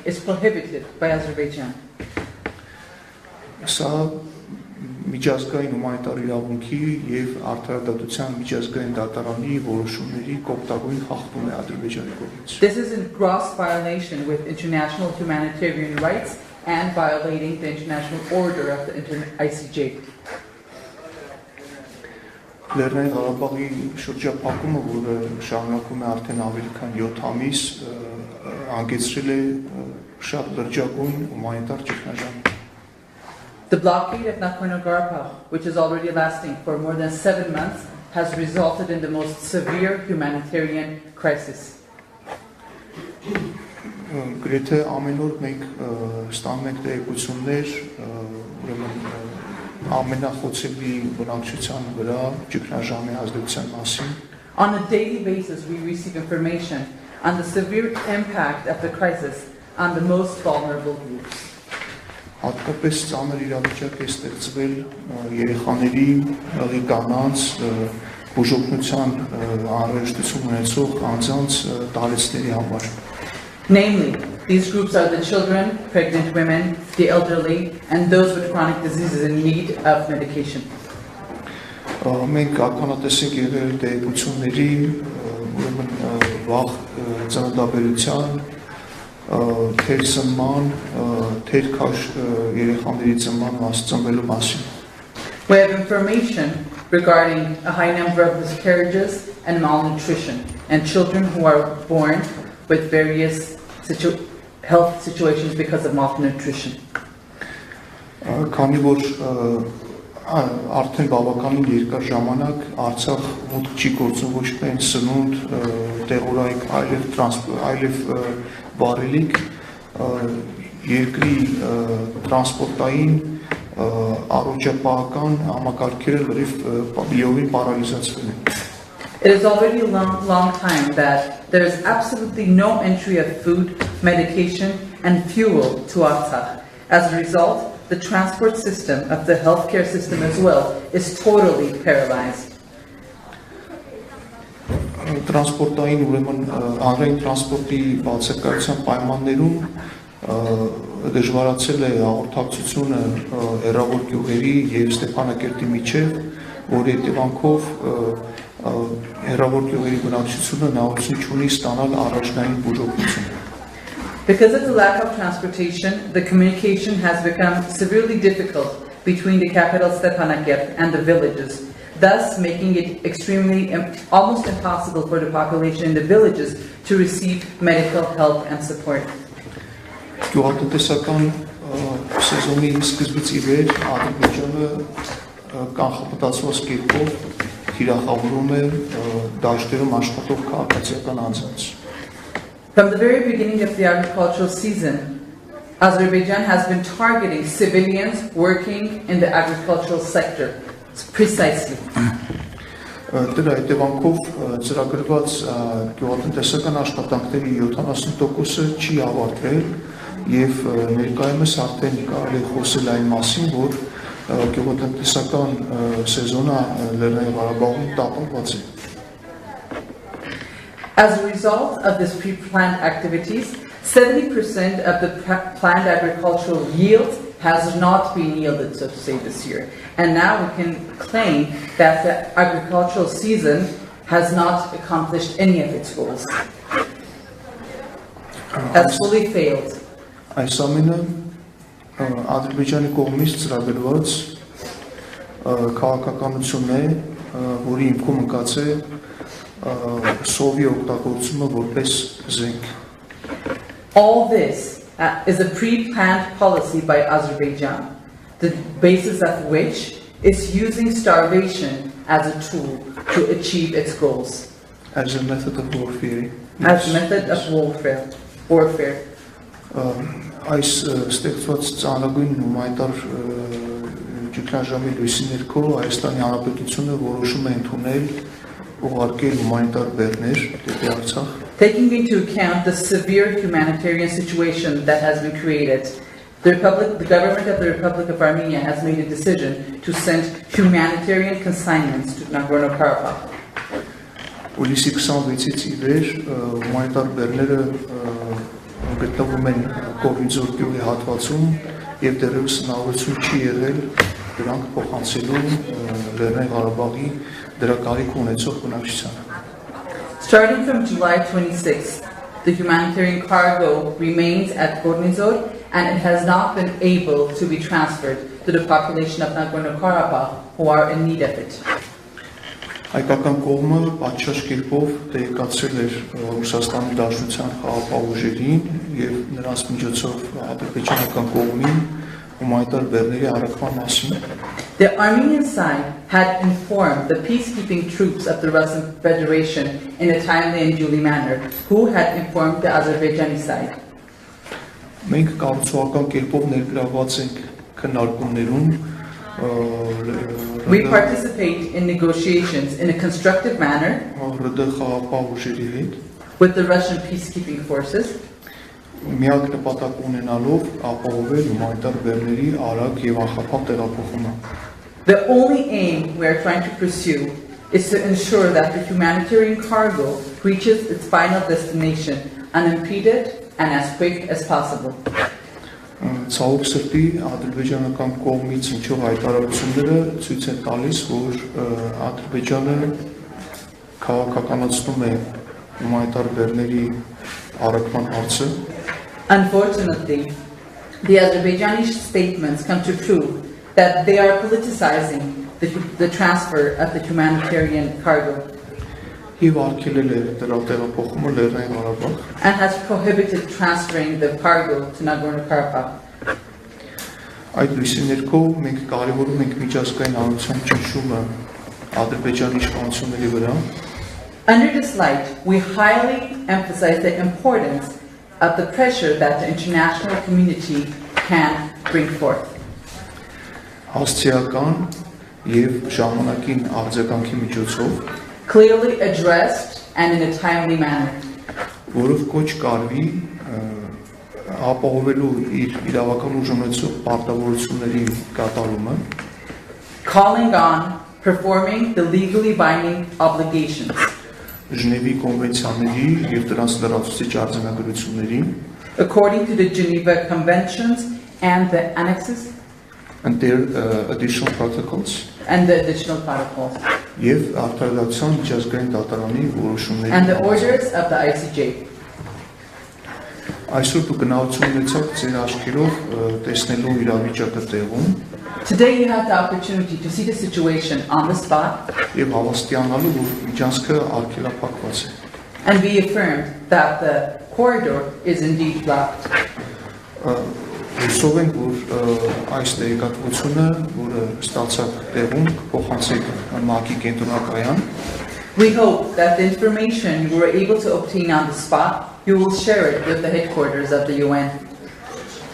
is prohibited by Azerbaijan. Սա միջազգային հումանիտար իրավունքի եւ արդարադատության միջազգային դատարանի որոշումների կոպտագույն խախտում է Ադրբեջանի կողմից։ This is in gross violation with international humanitarian rights and violating the international order of the ICJ. Լեռնային Ղարաբաղի շրջափակումը, որը շարունակվում է արդեն ավելի քան 7 ամիս, հանգեցրել է շատ լրջագույն հումանիտար ճգնաժամի։ The blockade of Nagorno-Karabakh, which is already lasting for more than 7 months, has resulted in the most severe humanitarian crisis. Գրեթե ամեն օր մենք ստանում ենք տեղեկություններ ամենախոցելի բնակչության վրա ճգնաժամի ազդեցության մասին։ On a daily basis, we receive information on the severe impact of the crisis on the most vulnerable groups. Հատկապես ծանր իրավիճակ է ստեղծվել երեխաների, կանանց, բուժօգնության անհրաժեշտություն ունեցող անձանց տարեցների համար։ Namely, these groups are the children, pregnant women, the elderly, and those with chronic diseases in need of medication. Մենք ականատես ենք եղել տեղեկությունների, ուրեմն վաղ ծննդաբերության, թեր ծնման, թեր քաշ երեխաների ծնվելու մասին։ We have information regarding a high number of miscarriages and malnutrition, and children who are born with various health situations because of malnutrition. Քանի որ արդեն բավականին երկար ժամանակ Արցախ մուտք չի գործում ոչ միայն սնունդ, տեղորայք, այլև վարելիք, երկրի տրանսպորտային առողջապահական համակարգերը լրիվ պարալիզացվել են։ It is already a long time that there is absolutely no entry of food, medication, and fuel to Artsakh. As a result, the transport system of the healthcare system as well is totally paralyzed. Տրանսպորտային ուրեմն հանրային տրանսպորտի բացակայության պայմաններում դժվարացել է հաղորդակցությունը հեռավոր գյուղերի եւ Ստեփանակերտի միջև, որի հետևանքով հեռավոր գյուղերի բնակչությունը հնարավորություն չունի ստանալ առաջնային բուժօգնություն։ Because of the lack of transportation, the communication has become severely difficult between the capital Stepanakert and the villages, thus making it extremely, almost impossible for the population in the villages to receive medical help and support. Գյուղատնտեսական սեզոնի սկզբից ի վեր Ադրբեջանը կանխապտացված կերպով թիրախավորում է դաշտերում աշխատող քաղաքացիական անձանց։ From the very beginning of the agricultural season, Azerbaijan has been targeting civilians working in the agricultural sector, precisely. Դրա հետևանքով ծրագրված գյուղատնտեսական աշխատանքների 70%-ը չի ավարտվել եւ ներկայումս արդեն կարելի է խոսել այն մասին, որ գյուղատնտեսական սեզոնը Լեռնային Ղարաբաղում տապալված է։ As a result of this pre-planned activities, 70% of the planned agricultural yield has not been yielded, so to say, this year. And now we can claim that the agricultural season has not accomplished any of its goals. Has fully failed. Այս ամենը Ադրբեջանի կողմից ծրագրված քաղաքականություն է, որի հիմքում ընկած է սովի օգտագործումը որպես զենք։ All this is a pre-planned policy by Azerbaijan, the basis of which is using starvation as a tool to achieve its goals. As a method of warfare. As a method of warfare. Այս ստեղծված ծանրագույն հումանիտար ճգնաժամի լույսի ներքո Հայաստանի Հանրապետությունը որոշում է ընդունել ուղարկել հումանիտար բեռներ դեպի Արցախ։ Taking into account the severe humanitarian situation that has been created, the government of the Republic of Armenia has made a decision to send humanitarian consignments to Nagorno-Karabakh. Հուլիսի 26-ից ի վեր հումանիտար բեռները գտնվում են Կովիձոր գյուղի հատվածում եւ դեռևս հնարավորություն չի եղել դրանք փոխանցելու Լեռնային Ղարաբաղի դրա կարիք ունեցող բնակչությանը։ Starting from July 26th, the humanitarian cargo remains at Gornizor and it has not been able to be transferred to the population of Nagorno-Karabakh who are in need of it. Հայկական կողմը պատշաճ կերպով տեղեկացրել էր Ռուսաստանի Դաշնության խաղաղապահ ուժերին եւ նրանց միջոցով ադրբեջանական կողմին հումանիտար բեռների առաքման մասին։ The Armenian side had informed the peacekeeping troops of the Russian Federation in a timely and duly manner, who had informed the Azerbaijani side. Մենք կառուցողական կերպով ներգրավված ենք քննարկումներում We participate in negotiations in a constructive manner with the Russian peacekeeping forces. Միակ նպատակ ունենալով ապահովել հումանիտար բեռների արագ եւ անխափան տեղափոխումը։ The only aim we are trying to pursue is to ensure that the humanitarian cargo reaches its final destination unimpeded and as quick as possible. Ցավոք սրտի ադրբեջանական կողմից ինչով հայտարարությունները ցույց են տալիս, որ Ադրբեջանը քաղաքականացնում է հումանիտար բեռների առաքման հարցը։ Unfortunately, the Azerbaijani statements come to prove that they are politicizing the transfer of the humanitarian cargo Եվ արգելել է դրա տեղափոխումը Լեռնային Ղարաբաղ and has prohibited transferring the cargo to Nagorno-Karabakh. Այդ լույսի ներքո մենք կարևորում ենք միջազգային հանրության ճնշումը Ադրբեջանի իշխանությունների վրա։ Under this light, we highly emphasize the importance of the pressure that the international community can bring forth. Հասցեական եւ ժամանակին արձագանքի միջոցով Clearly addressed and in a timely manner. Որով կոչ կարվի ապահովելու իր իրավական ուժ ունեցող պարտավորությունների կատարումը, calling on performing the legally binding obligations. Ժնևի կոնվենցիաների եւ դրանց լրացուցիչ արձանագրությունների, according to the Geneva Conventions and the annexes and their additional protocols, and the additional protocols, եւ արտադրության միջազգային դատարանի որոշումների, and the orders of the ICJ. Այսօր դուք գնահատություն ունեցաք ձեր աչքերով տեսնելու իրավիճակը տեղում Today you have the opportunity to see the situation on the spot եւ հավաստիանալու, որ միջանցքը արգելափակված է and be affirmed that the corridor is indeed blocked. Հուսով ենք, որ այս տեղեկատվությունը, որը ստացաք տեղում, կփոխանցեք ՄԱԿ-ի կենտրոնակայան We hope that the information you were able to obtain on the spot, you will share it with the headquarters of the UN.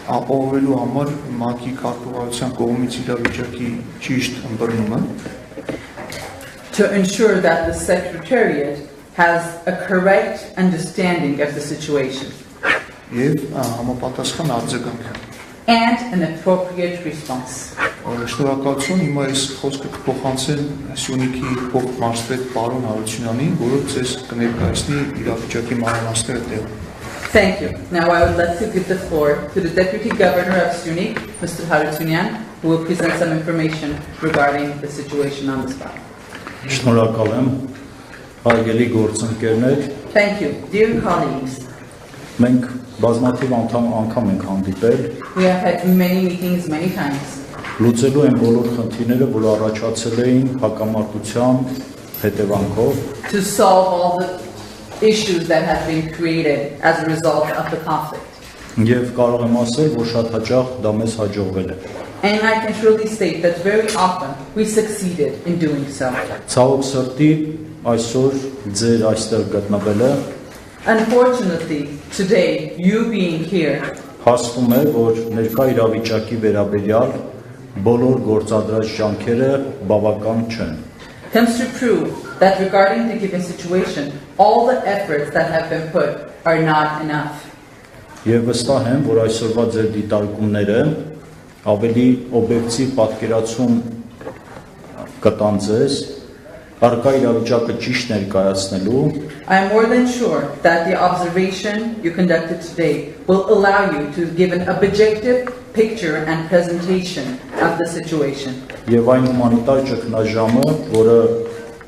ապահովելու համար ՄԱԿ-ի կարգավորության կողմից իրավիճակի ճիշտ ըմբռնումը to ensure that the Secretariat has a correct understanding of the situation եւ համապատասխան արձագանք and an appropriate response. Շնորհակալություն, հիմա ես խոսքը կփոխանցեմ Սյունիքի փոխմարզպետ պարոն Հարությունյանին, որը ձեզ կներկայացնի իրավիճակի մանրամասները տեղում։ Thank you. Now I would like to give the floor to the Deputy Governor of Syunik, Mr. Harutyunyan, who will present some information regarding the situation on the spot. Շնորհակալ եմ, հարգելի գործընկերներ։ Thank you, dear colleagues. Մենք բազմաթիվ անգամ ենք հանդիպել։ We have had many meetings many times. Լուծելու են բոլոր խնդիրները, որ առաջացել էին հակամարտության հետևանքով։ To solve all the issues that have been created as a result of the conflict. Եվ կարող եմ ասել, որ շատ հաճախ դա մեզ հաջողվել է։ And I can surely state that very often we succeeded in doing so. Ցավոք սրտի այսօր ձեր այստեղ գտնվելը Unfortunately, today, you being here հասնում է, որ ներկա իրավիճակի վերաբերյալ բոլոր գործադրած ջանքերը բավական չեն։ comes to prove that regarding the given situation, all the efforts that have been put are not enough. Եվ վստահ եմ, որ այսօրվա ձեր դիտարկումները ավելի օբյեկտիվ պատկերացում կտան ձեզ Առկա իրավիճակը ճիշտ ներկայացնելու I am more than sure that the observation you conducted today will allow you to give an objective picture and presentation of the situation. եւ այն հումանիտար ճգնաժամը, որը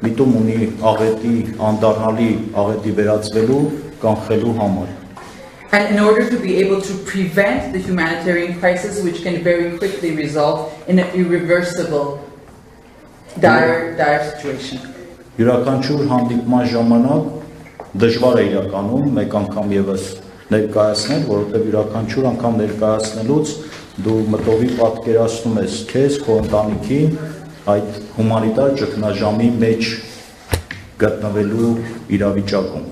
միտում ունի աղետի անդառնալի աղետի վերածվելու կանխելու համար։ And in order to be able to prevent the humanitarian crisis, which can very quickly result in an irreversible, dire situation. Յուրաքանչյուր հանդիպման ժամանակ դժվար է իրականում մեկ անգամ եւս ներկայացնել, որովհետեւ յուրաքանչյուր անգամ ներկայացնելուց դու մտովի պատկերացնում ես քեզ, քո ընտանիքին այդ հումանիտար ճգնաժամի մեջ գտնվելու իրավիճակում։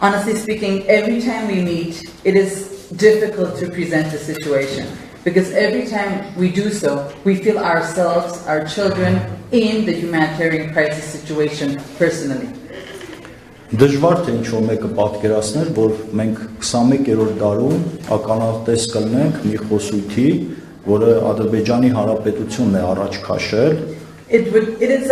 Honestly speaking, every time we meet, it is difficult to present the situation. Because every time we do so, we feel ourselves, our children, in the humanitarian crisis situation personally. Դժվար թե ինչ-որ մեկը պատկերացնել, որ մենք 21-րդ դարում ականատես կլինենք մի խոսույթի, որը Ադրբեջանի Հանրապետությունն է առաջ քաշել։ It is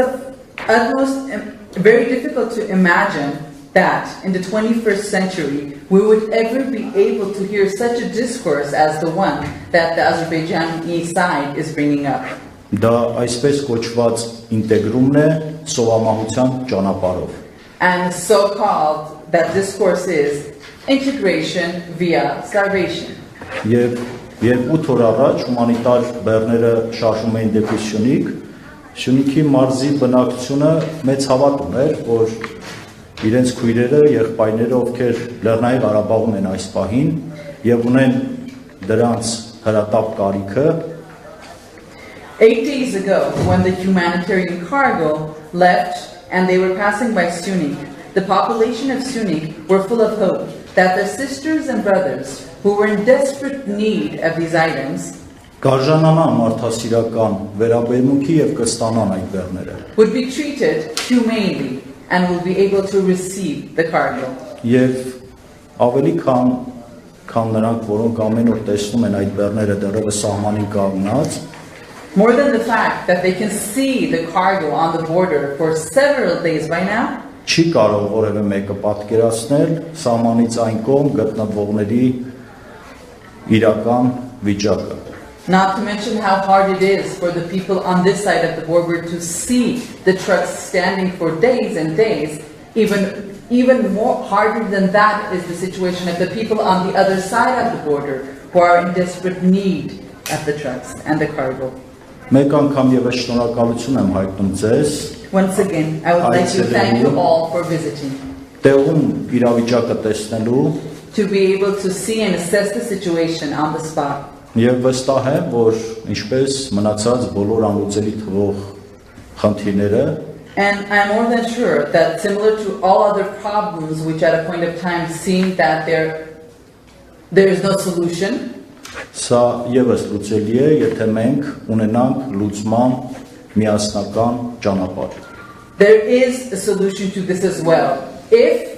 utmost very difficult to imagine that in the 21st century we would ever be able to hear such a discourse as the one that the Azerbaijani side is bringing up. Դա այսպես կոչված ինտեգրումն է սովամահության ճանապարհով։ And so called that discourse is integration via starvation. Եվ 8 օր առաջ հումանիտար բեռները շարժում էին դեպի Սյունիք, Սյունիքի մարզի բնակչությունը մեծ հավատ ուներ, որ իրենց քույրերը, եղբայրները, ովքեր Լեռնային Ղարաբաղում են այս պահին եւ ունեն դրանց հրատապ կարիքը 8 days ago, when the humanitarian cargo left and they were passing by Syunik, the population of Syunik were full of hope that their sisters and brothers who were in desperate need of these items կարժանանան մարդասիրական վերաբերմունքի եւ կստանան այդ բեռները would be treated humanely and will be able to receive the cargo. Եվ ավելի քան նրանք, որոնք ամեն օր տեսնում են այդ բեռները դեռևս սահմանին կանգնած, more than the fact that they can see the cargo on the border for several days by now, չի կարող որևէ մեկը պատկերացնել սահմանից այն կողմ գտնվողների իրական վիճակը։ Not to mention how hard it is for the people on this side of the border to see the trucks standing for days and days. Even more harder than that is the situation of the people on the other side of the border who are in desperate need of the trucks and the cargo. Մեկ անգամ եւս շնորհակալություն եմ հայտնում ձեզ։ Once again, I would like to thank you all for visiting. Տեղում իրավիճակը տեսնելու to be able to see and assess the situation on the spot. Եվ վստահ եմ, որ ինչպես մնացած բոլոր անլուծելի թվող խնդիրները And I am more than sure that similar to all other problems which at a point of time seem that there is no solution, սա եւս լուծելի է, եթե մենք ունենանք լուծման միասնական ճանապարհ։ there is a solution to this as well, if